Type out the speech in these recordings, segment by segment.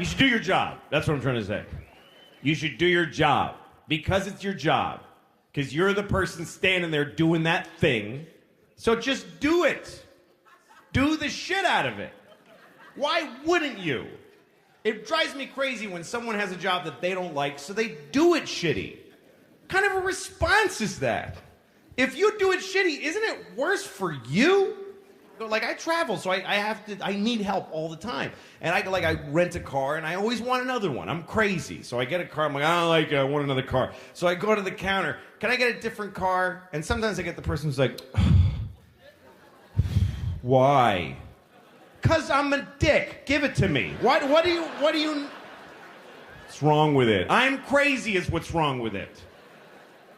You should do your job. That's what I'm trying to say. You should do your job because it's your job. Because you're the person standing there doing that thing. So just do it. Do the shit out of it. Why wouldn't you? It drives me crazy when someone has a job that they don't like, so they do it shitty. What kind of a response is that? If you do it shitty, isn't it worse for you? Like, I travel, so I need help all the time. And I rent a car, and I always want another one. I'm crazy. So I get a car, I'm like, I don't like it, I want another car. So I go to the counter, can I get a different car? And sometimes I get the person who's like, why? 'Cause I'm a dick. Give it to me. What do you... What's wrong with it? I'm crazy is what's wrong with it.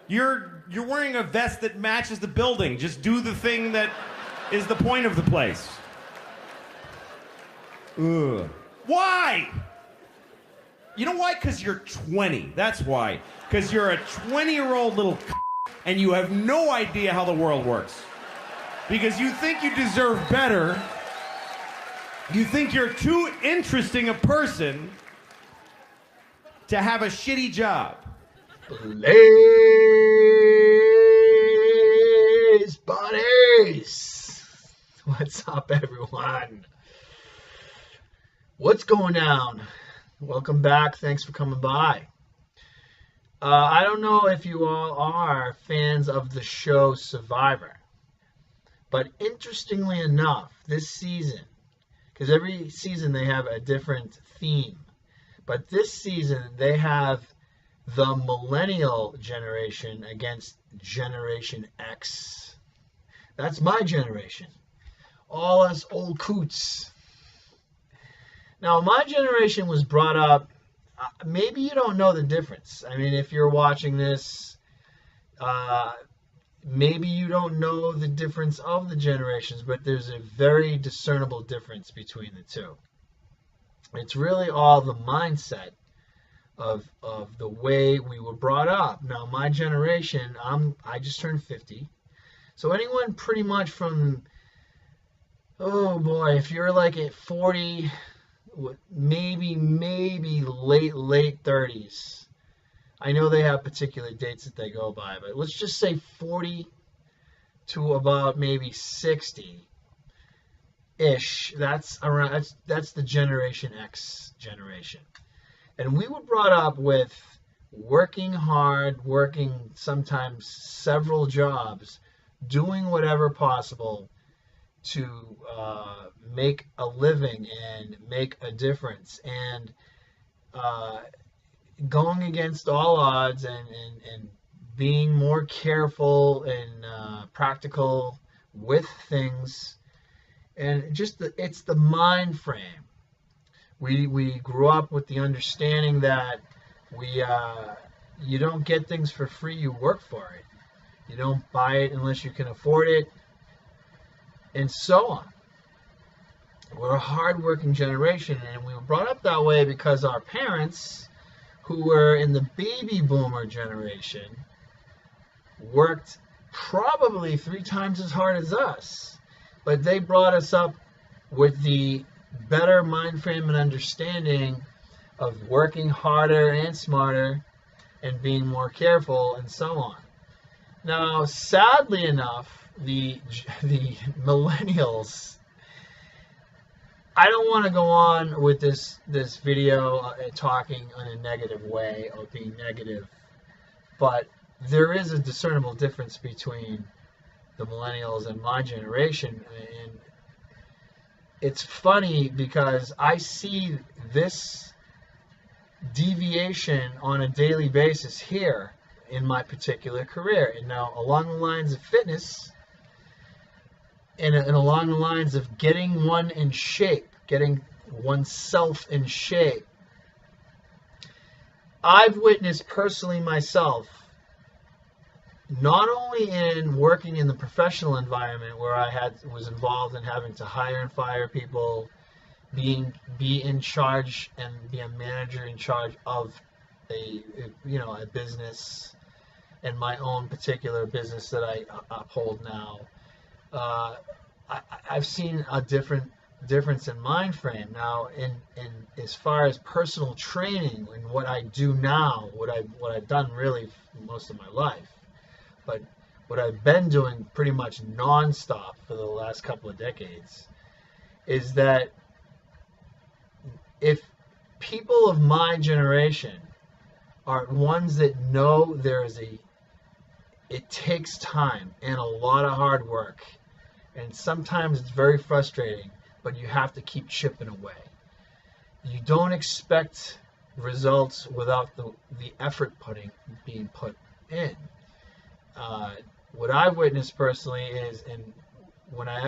You're wearing a vest that matches the building. Just do the thing that is the point of the place. Ugh. Why? You know why? 'Cause you're 20. That's why. 'Cause you're a 20-year-old little and you have no idea how the world works. Because you think you deserve better. You think you're too interesting a person to have a shitty job. Blazebodyz! What's up, everyone? What's going down? Welcome back. Thanks for coming by. I don't know if you all are fans of the show Survivor, but interestingly enough, this season, because every season they have a different theme, but this season they have the millennial generation against Generation X. That's my generation. All us old coots. Now, my generation was brought up, maybe you don't know the difference. I mean, if you're watching this, maybe you don't know the difference of the generations, but there's a very discernible difference between the two. It's really all the mindset of the way we were brought up. Now, my generation, I just turned 50. So anyone pretty much from, oh boy, if you're like at 40, maybe late 30s. I know they have particular dates that they go by, but let's just say 40 to about maybe 60-ish. That's the Generation X generation. And we were brought up with working hard, working sometimes several jobs, doing whatever possible to make a living and make a difference, and going against all odds and being more careful and practical with things. And just it's the mind frame. We grew up with the understanding that you don't get things for free, you work for it. You don't buy it unless you can afford it, and so on. We're a hard-working generation, and we were brought up that way because our parents, who were in the baby boomer generation, worked probably 3 times as hard as us. But they brought us up with the better mind frame and understanding of working harder and smarter and being more careful and so on. Now, sadly enough, the millennials, I don't want to go on with this video talking in a negative way or being negative, but there is a discernible difference between the millennials and my generation. And it's funny because I see this deviation on a daily basis here in my particular career. And now, along the lines of fitness and along the lines of getting one in shape, getting oneself in shape, I've witnessed personally myself, not only in working in the professional environment where I was involved in having to hire and fire people, be in charge and be a manager in charge of a business, and my own particular business that I uphold now. I've seen a different difference in Mindframe. Now, in as far as personal training and what I do now, what I've done really most of my life, but what I've been doing pretty much nonstop for the last couple of decades, is that if people of my generation are ones that know it takes time and a lot of hard work, and sometimes it's very frustrating, but you have to keep chipping away. You don't expect results without the effort being put in. What I've witnessed personally is, and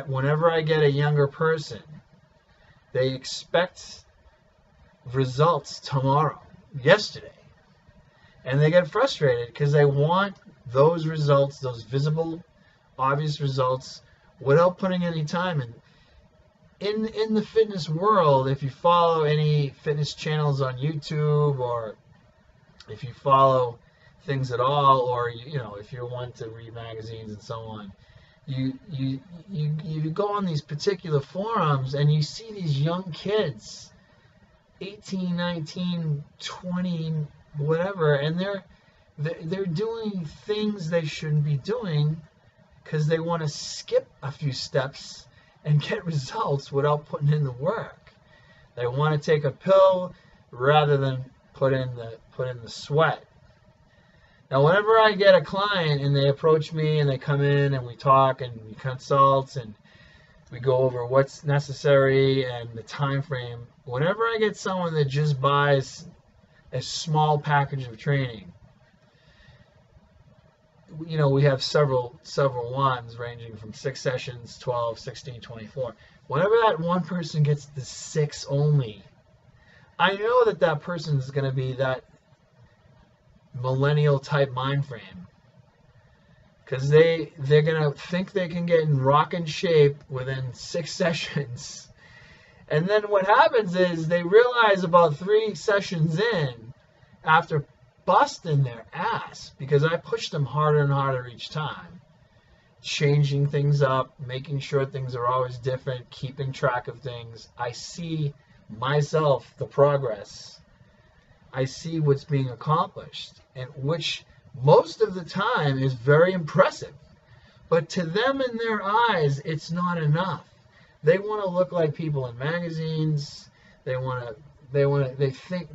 whenever I get a younger person, they expect results tomorrow, yesterday, and they get frustrated because they want those results, those visible, obvious results, without putting any time in. In the fitness world, if you follow any fitness channels on YouTube, or if you follow things at all, or if you're one to read magazines and so on, you go on these particular forums and you see these young kids, 18, 19, 20, whatever, and they're doing things they shouldn't be doing because they want to skip a few steps and get results without putting in the work. They want to take a pill rather than put in the sweat. Now, whenever I get a client and they approach me and they come in and we talk and we consult and we go over what's necessary and the time frame, whenever I get someone that just buys a small package of training, we have several ones ranging from 6 sessions, 12, 16, 24. Whenever that one person gets the 6 only, I know that person is going to be that millennial type mind frame, because they're going to think they can get in rockin' shape within 6 sessions. And then what happens is they realize about 3 sessions in, after busting their ass, because I push them harder and harder each time, changing things up, making sure things are always different, keeping track of things. I see myself, the progress. I see what's being accomplished, and which most of the time is very impressive. But to them, in their eyes, it's not enough. They want to look like people in magazines. They think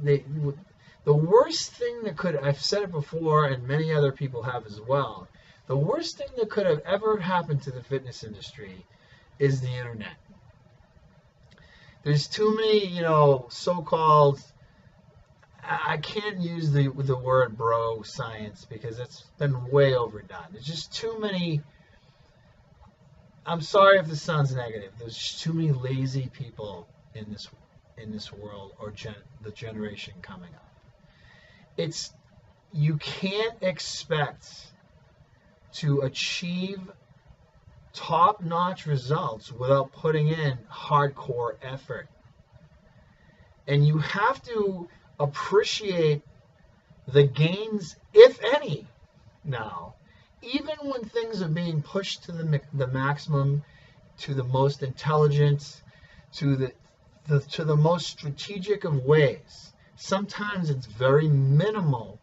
the worst thing that could, I've said it before, and many other people have as well, the worst thing that could have ever happened to the fitness industry is the internet. There's too many, so-called, I can't use the word bro science because it's been way overdone. There's just too many, I'm sorry if this sounds negative, there's just too many lazy people in this world, or the generation coming up. You can't expect to achieve top-notch results without putting in hardcore effort. And you have to appreciate the gains, if any, now. Even when things are being pushed to the maximum, to the most intelligent, to the most strategic of ways, sometimes it's very minimal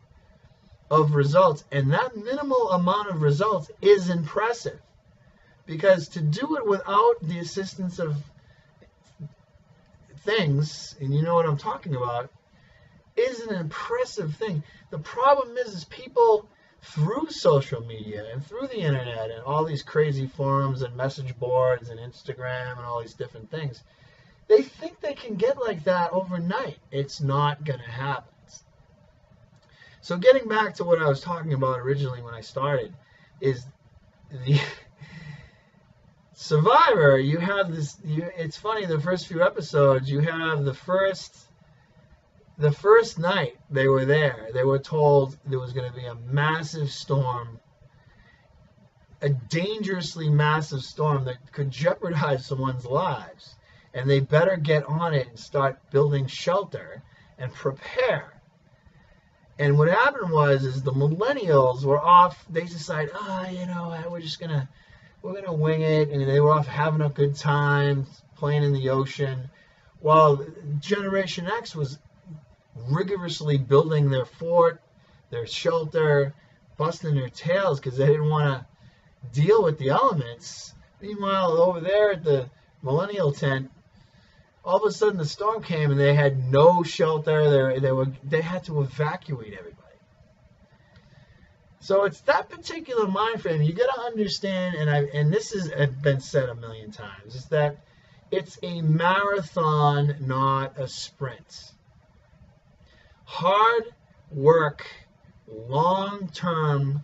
of results, and that minimal amount of results is impressive, because to do it without the assistance of things, and you know what I'm talking about, is an impressive thing. The problem is people through social media and through the internet and all these crazy forums and message boards and Instagram and all these different things, they think they can get like that overnight. It's not going to happen. So getting back to what I was talking about originally when I started, is the Survivor, you have this, it's funny, the first few episodes, you have the first night they were there, they were told there was going to be a massive storm, a dangerously massive storm that could jeopardize someone's lives, and they better get on it and start building shelter and prepare. And what happened is the millennials were off, they decided, we're gonna wing it, and they were off having a good time, playing in the ocean, while Generation X was rigorously building their fort, their shelter, busting their tails because they didn't want to deal with the elements. Meanwhile, over there at the millennial tent, all of a sudden the storm came and they had no shelter. They had to evacuate everybody. So it's that particular mind frame you got to understand, and this has been said a million times, is that it's a marathon, not a sprint. Hard work, long-term,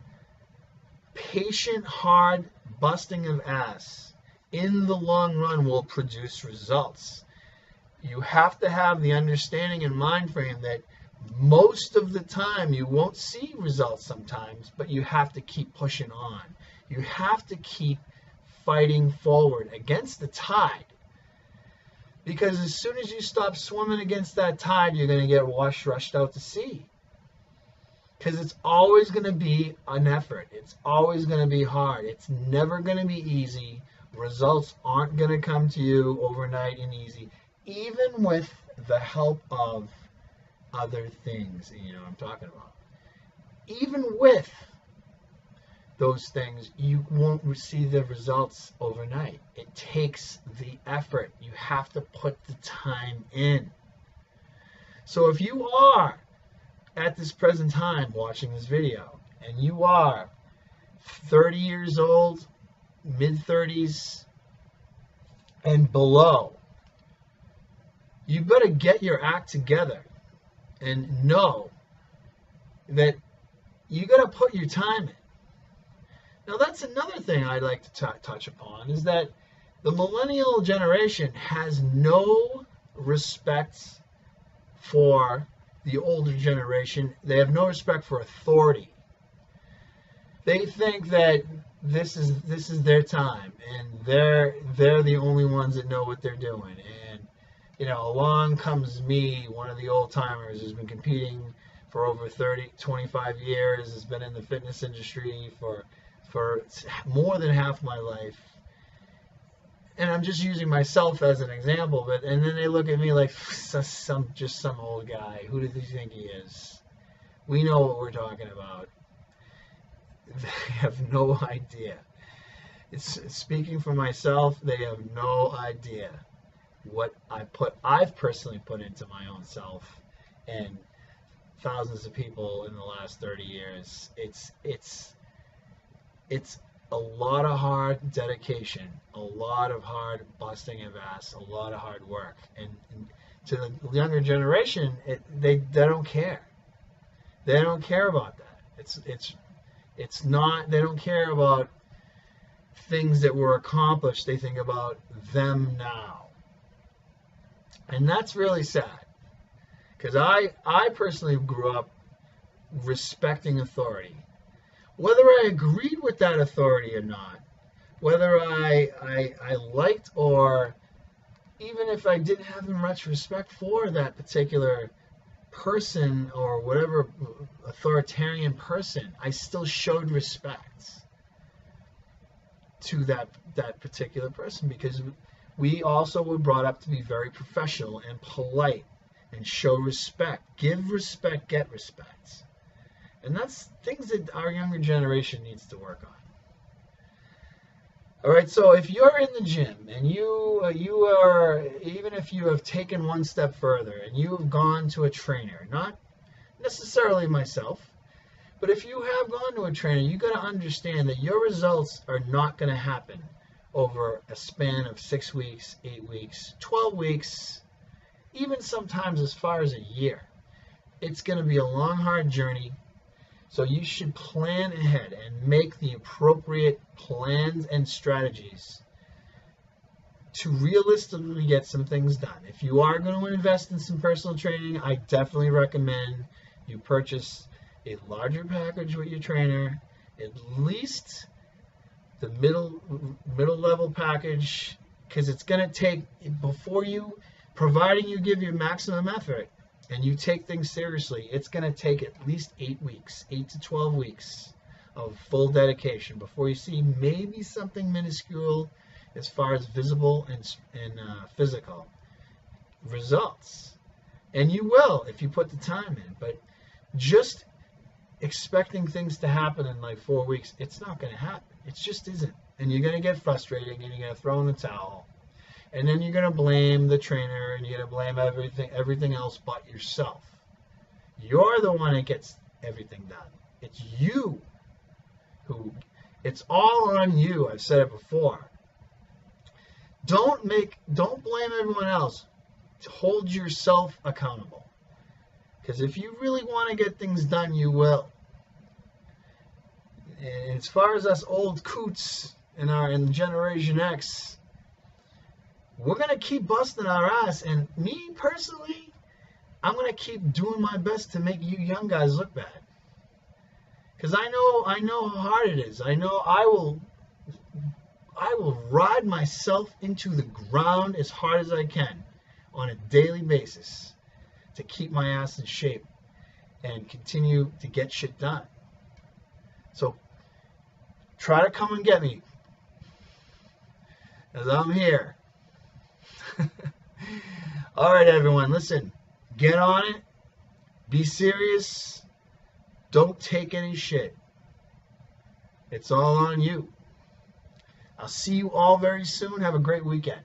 patient, hard busting of ass in the long run will produce results. You have to have the understanding and mind frame that most of the time you won't see results sometimes, but you have to keep pushing on. You have to keep fighting forward against the tide. Because as soon as you stop swimming against that tide, you're going to get rushed out to sea. Because it's always going to be an effort. It's always going to be hard. It's never going to be easy. Results aren't going to come to you overnight and easy, even with the help of other things, I'm talking about. Even with those things, you won't receive the results overnight. It takes the effort. You have to put the time in. So if you are at this present time watching this video and you are 30 years old, mid-30s and below, you better get your act together and know that you got to put your time in. Now, that's another thing I'd like to touch upon, is that the millennial generation has no respect for the older generation. They have no respect for authority. They think that this is their time, and they're the only ones that know what they're doing. And along comes me, one of the old timers who's been competing for over 25 years, has been in the fitness industry for more than half my life. And I'm just using myself as an example, and then they look at me like some old guy. Who do you think he is? We know what we're talking about. They have no idea. It's speaking for myself. They have no idea what I've personally put into my own self, and thousands of people in the last 30 years. It's a lot of hard dedication, a lot of hard busting of ass, a lot of hard work. And to the younger generation, they don't care. They don't care about that. It's not. They don't care about things that were accomplished. They think about them now. And that's really sad, because I personally grew up respecting authority. Whether I agreed with that authority or not, whether I liked, or even if I didn't have much respect for that particular person or whatever authoritarian person, I still showed respect to that particular person, because we also were brought up to be very professional and polite and show respect. Give respect, get respect. And that's things that our younger generation needs to work on. All right, so if you're in the gym and you are, even if you have taken one step further and you have gone to a trainer, not necessarily myself, but if you have gone to a trainer, you got to understand that your results are not going to happen over a span of 6 weeks, 8 weeks, 12 weeks, even sometimes as far as a year. It's going to be a long, hard journey. So you should plan ahead and make the appropriate plans and strategies to realistically get some things done. If you are going to invest in some personal training, I definitely recommend you purchase a larger package with your trainer, at least the middle level package, because it's going to take, providing you give your maximum effort and you take things seriously, it's going to take at least 8 weeks, 8 to 12 weeks of full dedication before you see maybe something minuscule as far as visible and physical results. And you will if you put the time in. But just expecting things to happen in like 4 weeks, it's not going to happen. It just isn't. And you're going to get frustrated and you're going to throw in the towel. And then you're going to blame the trainer and you're going to blame everything else but yourself. You're the one that gets everything done. It's you it's all on you. I've said it before. Don't blame everyone else. Hold yourself accountable. Because if you really want to get things done, you will. And as far as us old coots in Generation X, we're going to keep busting our ass. And me personally, I'm going to keep doing my best to make you young guys look bad. Because I know how hard it is. I know I will ride myself into the ground as hard as I can on a daily basis to keep my ass in shape and continue to get shit done. So try to come and get me, as I'm here. All right, everyone, listen, get on it, be serious, don't take any shit. It's all on you. I'll see you all very soon. Have a great weekend.